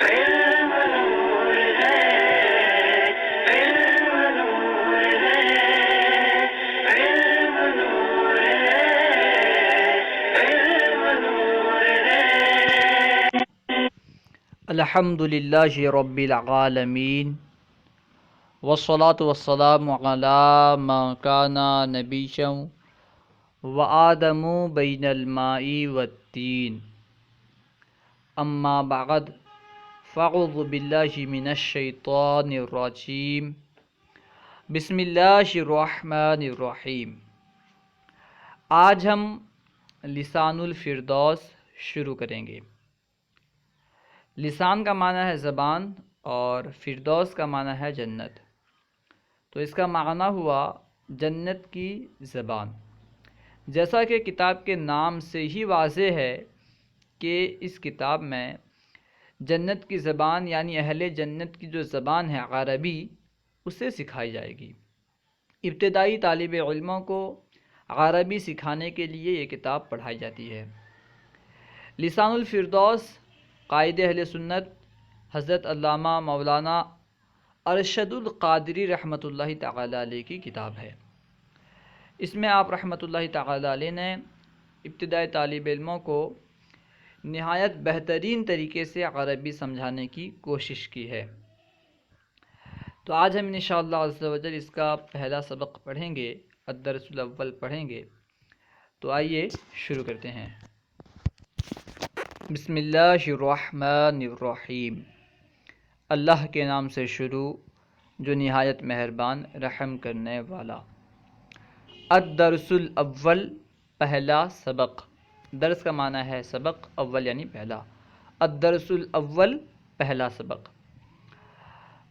علم نور ہے، علم نور ہے، علم نور ہے، علم نور ہے۔ الحمد للہ رب العالمین والصلاة والسلام علی من کان نبیا وآدم بین الماء والتین، اما بعد فاعوذ باللہ من الشیطان الرجیم، بسم اللہ الرحمن الرحیم۔ آج ہم لسان الفردوس شروع کریں گے۔ لسان کا معنی ہے زبان اور فردوس کا معنی ہے جنت، تو اس کا معنی ہوا جنت کی زبان۔ جیسا کہ کتاب کے نام سے ہی واضح ہے کہ اس کتاب میں جنت کی زبان یعنی اہل جنت کی جو زبان ہے عربی، اسے سکھائی جائے گی۔ ابتدائی طالب علموں کو عربی سکھانے کے لیے یہ کتاب پڑھائی جاتی ہے۔ لسان الفردوس قائد اہل سنت حضرت علامہ مولانا ارشد القادری رحمۃ اللہ تعالی علیہ کی کتاب ہے۔ اس میں آپ رحمۃ اللہ تعالی علیہ نے ابتدائی طالب علموں کو نہایت بہترین طریقے سے عربی سمجھانے کی کوشش کی ہے۔ تو آج ہم انشاءاللہ عز و جل اس کا پہلا سبق پڑھیں گے، الدرس الاول پڑھیں گے۔ تو آئیے شروع کرتے ہیں۔ بسم اللہ الرحمن الرحیم، اللہ کے نام سے شروع جو نہایت مہربان رحم کرنے والا۔ الدرس الاول، پہلا سبق۔ درس کا معنی ہے سبق، اول یعنی پہلا۔ الدرس الاول، پہلا سبق۔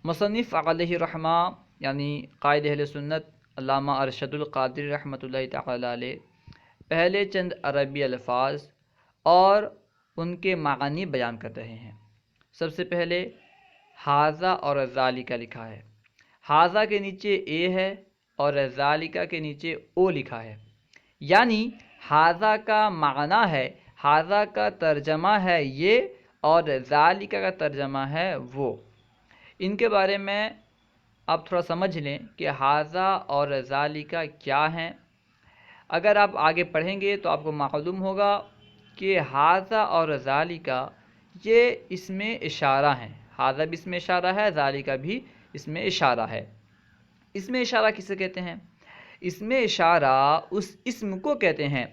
مصنف علیہ رحمہ یعنی قائد اہل سنت علامہ ارشد القادری رحمۃ اللہ تعالی علیہ پہلے چند عربی الفاظ اور ان کے معنی بیان کر رہے ہیں۔ سب سے پہلے ھذا اور ذالک لکھا ہے۔ ھذا کے نیچے اے ہے اور ذالک کے نیچے او لکھا ہے، یعنی ھذا کا معنی ہے، ھذا کا ترجمہ ہے یہ، اور ذالک کا ترجمہ ہے وہ۔ ان کے بارے میں آپ تھوڑا سمجھ لیں کہ ھذا اور ذالک کیا ہیں۔ اگر آپ آگے پڑھیں گے تو آپ کو معلوم ہوگا کہ ھذا اور ذالک یہ اسم اشارہ ہیں۔ ھذا بھی اسم اشارہ ہے، ذالک بھی اسم اشارہ ہے۔ اسم اشارہ کسے کہتے ہیں؟ اسم اشارہ اس اسم کو کہتے ہیں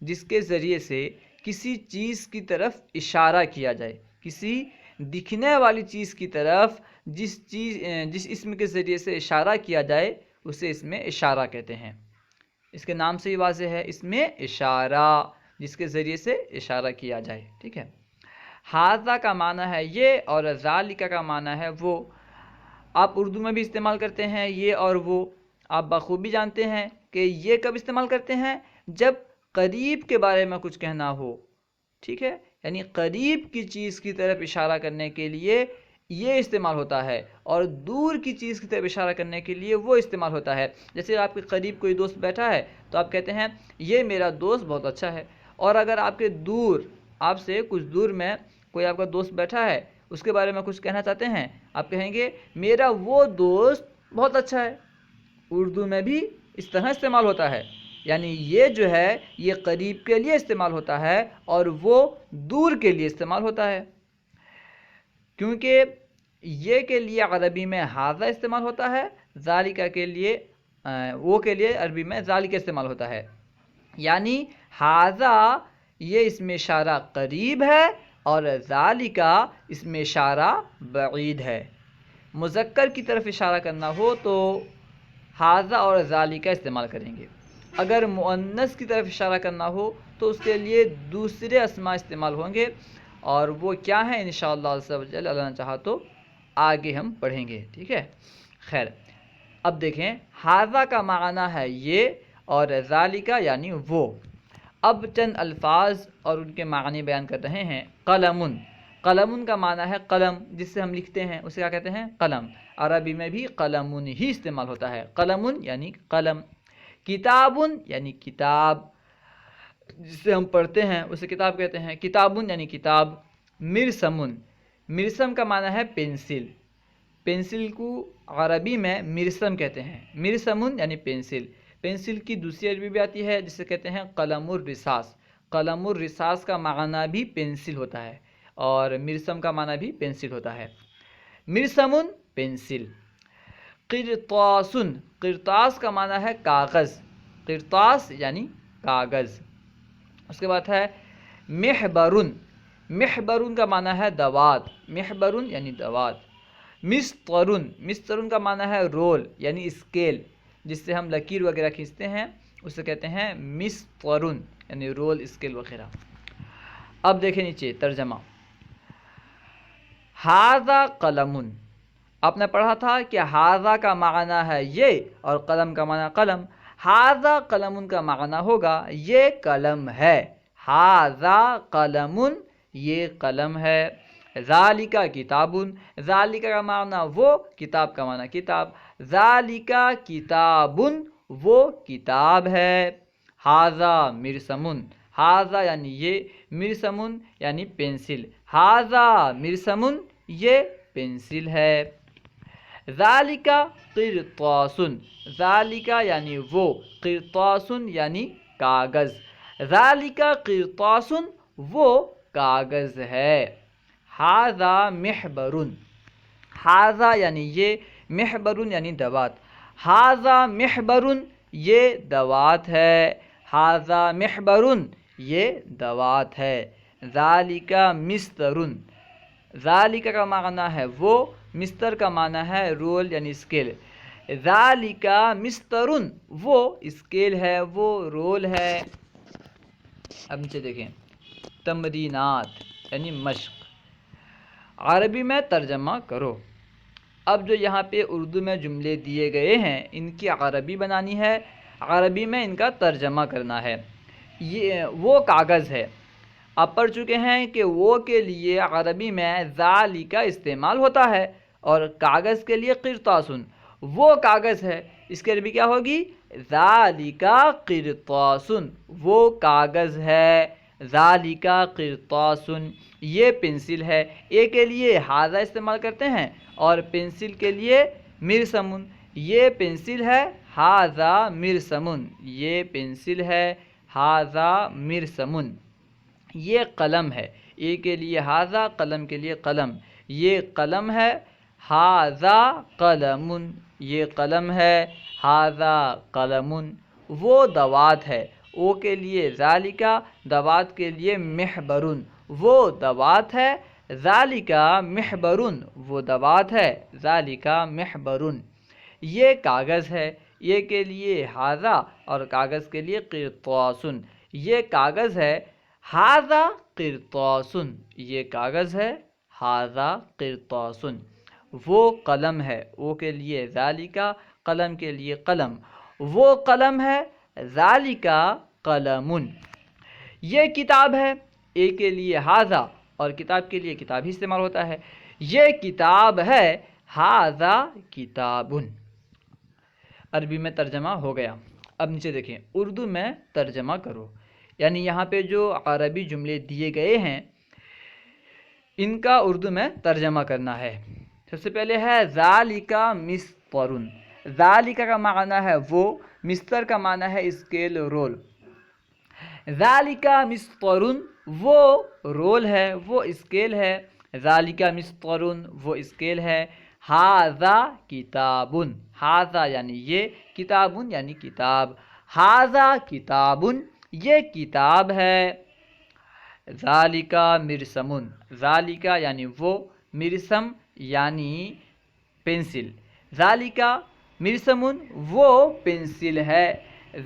جس کے ذریعے سے کسی چیز کی طرف اشارہ کیا جائے، کسی دکھنے والی چیز کی طرف جس اسم کے ذریعے سے اشارہ کیا جائے اسے اسم اشارہ کہتے ہیں۔ اس کے نام سے ہی واضح ہے، اسم اشارہ، جس کے ذریعے سے اشارہ کیا جائے، ٹھیک ہے۔ ھذا کا معنی ہے یہ اور ذالک کا معنی ہے وہ۔ آپ اردو میں بھی استعمال کرتے ہیں یہ اور وہ۔ آپ بخوبی جانتے ہیں کہ یہ کب استعمال کرتے ہیں؟ جب قریب کے بارے میں کچھ کہنا ہو، ٹھیک ہے، یعنی قریب کی چیز کی طرف اشارہ کرنے کے لیے یہ استعمال ہوتا ہے، اور دور کی چیز کی طرف اشارہ کرنے کے لیے وہ استعمال ہوتا ہے۔ جیسے آپ کے قریب کوئی دوست بیٹھا ہے تو آپ کہتے ہیں یہ میرا دوست بہت اچھا ہے، اور اگر آپ کے دور، آپ سے کچھ دور میں کوئی آپ کا دوست بیٹھا ہے، اس کے بارے میں کچھ کہنا چاہتے ہیں، آپ کہیں گے میرا وہ دوست بہت اچھا ہے۔ اردو میں بھی اس طرح استعمال ہوتا ہے، یعنی یہ جو ہے یہ قریب کے لیے استعمال ہوتا ہے اور وہ دور کے لیے استعمال ہوتا ہے، کیونکہ یہ کے لیے عربی میں ھذا استعمال ہوتا ہے، ذالک کے لیے وہ کے لیے عربی میں ذالک استعمال ہوتا ہے، یعنی ھذا یہ اسم اشارہ قریب ہے اور ذالک اسم اشارہ بعید ہے۔ مذکر کی طرف اشارہ کرنا ہو تو ھذا اور ذالک استعمال کریں گے، اگر مؤنث کی طرف اشارہ کرنا ہو تو اس کے لیے دوسرے اسماء استعمال ہوں گے، اور وہ کیا ہیں انشاءاللہ عز و جل، اللہ نے چاہا تو آگے ہم پڑھیں گے، ٹھیک ہے۔ خیر، اب دیکھیں ھذا کا معنی ہے یہ اور ذالک یعنی وہ۔ اب چند الفاظ اور ان کے معنی بیان کر رہے ہیں۔ قلم، قلم کا معنی ہے قلم، جس سے ہم لکھتے ہیں اسے کیا کہتے ہیں؟ قلم۔ عربی میں بھی قلم ہی استعمال ہوتا ہے، قلم یعنی قلم۔ کتاب یعنی کتاب، جس سے ہم پڑھتے ہیں اسے کتاب کہتے ہیں، کتاب یعنی کتاب۔ مرسم، مرسم کا معنی ہے پینسل. پینسل کو عربی میں مرسم کہتے ہیں. مرسمن یعنی پینسل. پینسل کی دوسری عربی بھی آتی ہے جسے کہتے ہیں قلم الرصاص. قلم الرصاص کا معنی بھی پینسل ہوتا ہے اور مرسم کا معنی بھی پینسل ہوتا ہے. مرسمن پینسل. قرطاسن. قرطاس کا معنی ہے کاغذ. قرطاس یعنی کاغذ. اس کے بعد ہے محبرن. محبرن کا معنی ہے دوات. محبرن یعنی دوات. مسطرن. مسطرن کا معنی ہے رول یعنی اسکیل جس سے ہم لکیر وغیرہ کھینچتے ہیں اسے کہتے ہیں مسطرن یعنی رول اسکیل وغیرہ. اب دیکھیں نیچے ترجمہ. ھذا قلم. آپ نے پڑھا تھا کہ ھذا کا معنی ہے یہ اور قلم کا معنی قلم. ھذا قلم کا معنی ہوگا یہ قلم ہے. ھذا قلم یہ قلم ہے. ذالک کتاب. ذالک کا معنی وہ, کتاب کا معنی کتاب. ذالک کتاب وہ کتاب ہے. ھذا مرسم. ھذا یعنی یہ, مرسم یعنی پینسل. ھذا مرسم یہ پینسل ہے. ذالک قرطاس. ذالک یعنی وہ, قرطاس یعنی کاغذ. ذالک قرطاس وہ کاغذ ہے. ھذا محبر. ھذا یعنی یہ, محبر یعنی دوات. ھذا محبر یہ دوات ہے. ھذا محبر یہ دوات ہے. ذالک مسطر. ذالک کا معنی ہے وہ, مستر کا معنی ہے رول یعنی اسکیل. ذالک مسطر وہ اسکیل ہے, وہ رول ہے. اب نیچے دیکھیں تمرینات یعنی مشق. عربی میں ترجمہ کرو. اب جو یہاں پہ اردو میں جملے دیے گئے ہیں ان کی عربی بنانی ہے, عربی میں ان کا ترجمہ کرنا ہے. یہ وہ کاغذ ہے. آپ پڑھ چکے ہیں کہ وہ کے لیے عربی میں ذالک کا استعمال ہوتا ہے اور کاغذ کے لیے قرطاسن. وہ کاغذ ہے, اس کی عربی کیا ہوگی؟ ذالک قرطاسن. وہ کاغذ ہے. ذالک قرطاسن یہ پنسل ہے. اے کے لیے ھذا استعمال کرتے ہیں اور پنسل کے لیے مرسم. یہ پنسل ہے. ھذا مرسم یہ پنسل ہے. ھذا مرسم یہ قلم ہے. اے کے لیے ھذا, قلم کے لیے قلم. یہ قلم ہے. ھذا قلم یہ قلم ہے. ھذا قلم وہ دوات ہے. او کے لیے ذالک, دوات کے لیے محبر. وہ دوات ہے. ذالک محبر وہ دوات ہے. ذالک محبر یہ کاغذ ہے. یہ کے لیے ھذا اور کاغذ کے لیے قرطاسن. یہ کاغذ ہے. ھذا قرطاسن یہ کاغذ ہے. ھذا قرطاسن وہ قلم ہے. او کے لیے ذالک, قلم کے لیے قلم. وہ قلم ہے. ذالک قلم یہ کتاب ہے. اے کے لیے ھذا اور کتاب کے لیے کتاب ہی استعمال ہوتا ہے. یہ کتاب ہے. ھذا کتاب. عربی میں ترجمہ ہو گیا. اب نیچے دیکھیں اردو میں ترجمہ کرو. یعنی یہاں پہ جو عربی جملے دیے گئے ہیں ان کا اردو میں ترجمہ کرنا ہے. سب سے پہلے ہے ذالک مسطر. ذالک کا معنی ہے وہ, مستر کا معنی ہے اسکیل, رول. ذالک مسطر وہ رول ہے, وہ اسکیل ہے. ذالک مسطر وہ اسکیل ہے. ھذا کتاب. ھذا یعنی یہ, کتاب یعنی کتاب. ھذا کتاب یہ کتاب ہے. ذالک مرسم. ذالک یعنی وہ, مرسم یعنی پنسل. ذالک مرسم وہ پنسل ہے.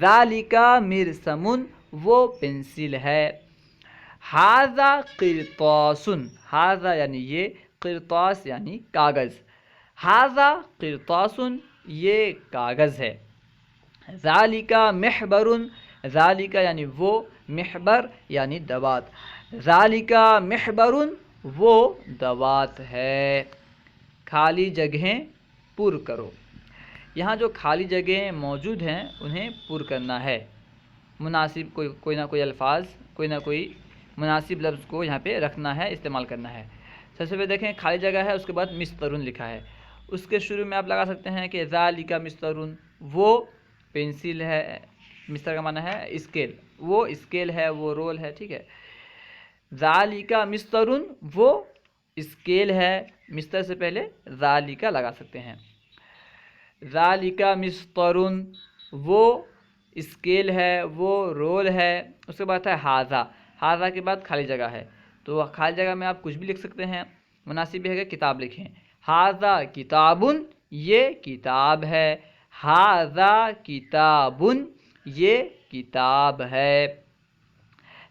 ذالک مرسم وہ پنسل ہے. ھذا قرطاسن. ھذا یعنی یہ, قرطاس یعنی کاغذ. ھذا قرطاسن یہ کاغذ ہے. ذالک محبر. ذالک یعنی وہ, محبر یعنی دوات. ذالک محبر وہ دوات ہے. خالی جگہیں پر کرو. یہاں جو خالی جگہیں موجود ہیں انہیں پر کرنا ہے. مناسب کوئی نہ کوئی الفاظ, کوئی نہ کوئی مناسب لفظ کو یہاں پہ رکھنا ہے, استعمال کرنا ہے. سب سے پہلے دیکھیں خالی جگہ ہے، اس کے بعد مسترن لکھا ہے، اس کے شروع میں آپ لگا سکتے ہیں کہ ذالک مسترن، وہ پینسل ہے، مستر کا معنی ہے اسکیل، وہ اسکیل ہے، وہ رول ہے، ٹھیک ہے. ذالک مسترن، وہ اسکیل ہے، مستر سے پہلے ذالک لگا سکتے ہیں. ذالک مسترن، وہ اسکیل ہے، وہ رول ہے. اس کے بعد ہے ہاذا، ہاذا کے بعد خالی جگہ ہے، تو خالی جگہ میں آپ کچھ بھی لکھ سکتے ہیں، مناسب ہے کہ کتاب لکھیں. ہاذا کتابن، یہ کتاب ہے. ہاذا کتابن، یہ کتاب ہے.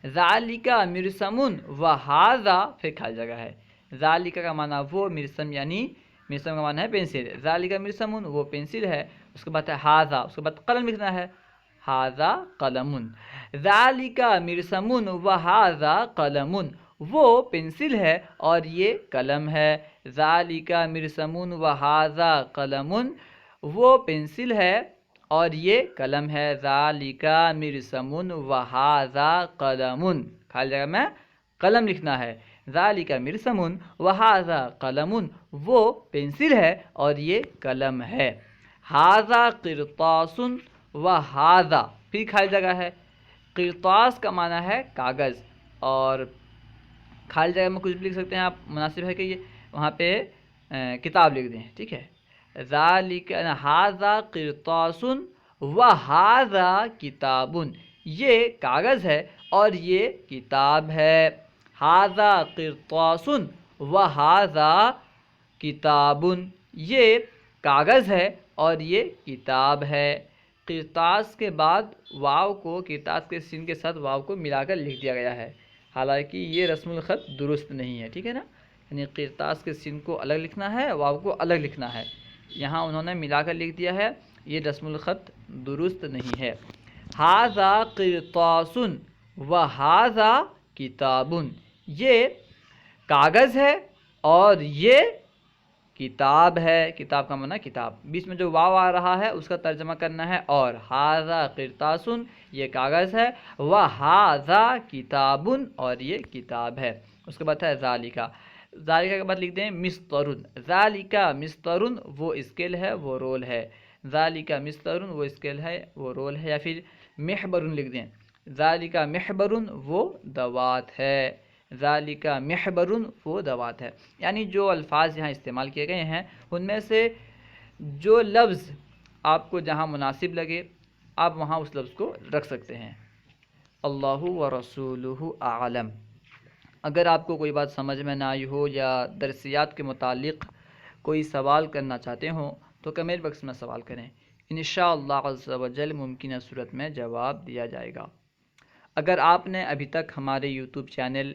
ذالک مرسمن و ہاذا، پھر خالی جگہ ہے. ذالک کا معنی وہ، مرسم یعنی مرسم کا معنی ہے پینسل. ذالک مرسمن، وہ پینسل ہے. اس کے بعد ہے ہاذا، اس کے بعد قلم لکھنا ہے، ہاذا قلمن. ذالک مرسمن و ہاذا قلمن، وہ پینسل ہے اور یہ قلم ہے. ذالک مرسمن و ہاذا قلمن، وہ پینسل ہے اور یہ قلم ہے. ذالک مرسمن و ہاذا قلمن، خالی جگہ میں قلم لکھنا ہے. ذالک مرسمن و ہاذا قلمن، وہ پینسل ہے اور یہ قلم ہے. ہاذا قرطاس و ہاذا، پھر خالی جگہ ہے. قرطاس کا معنی ہے کاغذ، اور خالی جگہ میں کچھ بھی لکھ سکتے ہیں آپ، مناسب ہے کہ یہ وہاں پہ کتاب لکھ دیں، ٹھیک ہے. ذالک ہاذا قرطاس و ہاذا کتابن، یہ کاغذ ہے اور یہ کتاب ہے. ہاذا قرطاس و ہاذا کتابن، یہ کاغذ ہے اور یہ کتاب ہے. قرطاس کے بعد واو کو، قرطاس کے سین کے ساتھ واو کو ملا کر لکھ دیا گیا ہے، حالانکہ یہ رسم الخط درست نہیں ہے، ٹھیک ہے نا. یعنی قرطاس کے سین کو الگ لکھنا ہے، واو کو الگ لکھنا ہے. یہاں انہوں نے ملا کر لکھ دیا ہے، یہ رسم الخط درست نہیں ہے. ہاذا قرطاس و ہاذا کتابن، یہ کاغذ ہے اور یہ کتاب ہے. کتاب کا معنی کتاب، بیچ میں جو واو آ رہا ہے اس کا ترجمہ کرنا ہے. اور ہاذا قرطاس، یہ کاغذ ہے، و ہاذا کتابن، اور یہ کتاب ہے. اس کے بعد ہے ذالک، ذالک کے بعد لکھ دیں مسترن. ذالک مسترن، وہ اسکیل ہے، وہ رول ہے. ذالک مسترن، وہ اسکیل ہے، وہ رول ہے. یا پھر محبرن لکھ دیں. ذالک محبرن، وہ دوات ہے. ذالک محبرن، وہ دوات ہے. یعنی جو الفاظ یہاں استعمال کیے گئے ہیں ان میں سے جو لفظ آپ کو جہاں مناسب لگے آپ وہاں اس لفظ کو رکھ سکتے ہیں. اللہ و رسولہ اعلم. اگر آپ کو کوئی بات سمجھ میں نہ آئی ہو یا درسیات کے متعلق کوئی سوال کرنا چاہتے ہوں تو کمنٹ باکس میں سوال کریں، انشاءاللہ عز و جل ممکنہ صورت میں جواب دیا جائے گا. اگر آپ نے ابھی تک ہمارے یوٹیوب چینل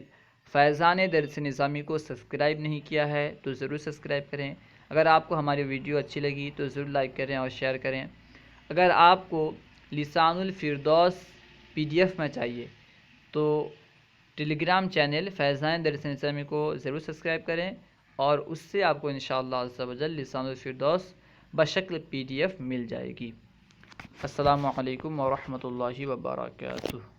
فیضان درس نظامی کو سبسکرائب نہیں کیا ہے تو ضرور سبسکرائب کریں. اگر آپ کو ہماری ویڈیو اچھی لگی تو ضرور لائک کریں اور شیئر کریں. اگر آپ کو لسان الفردوس PDF میں چاہیے تو ٹیلی گرام چینل فیضان درس نظامی کو ضرور سبسکرائب کریں، اور اس سے آپ کو انشاءاللہ عز و جل لسان الفردوس بشکل PDF مل جائے گی. السلام علیکم ورحمۃ اللہ وبرکاتہ.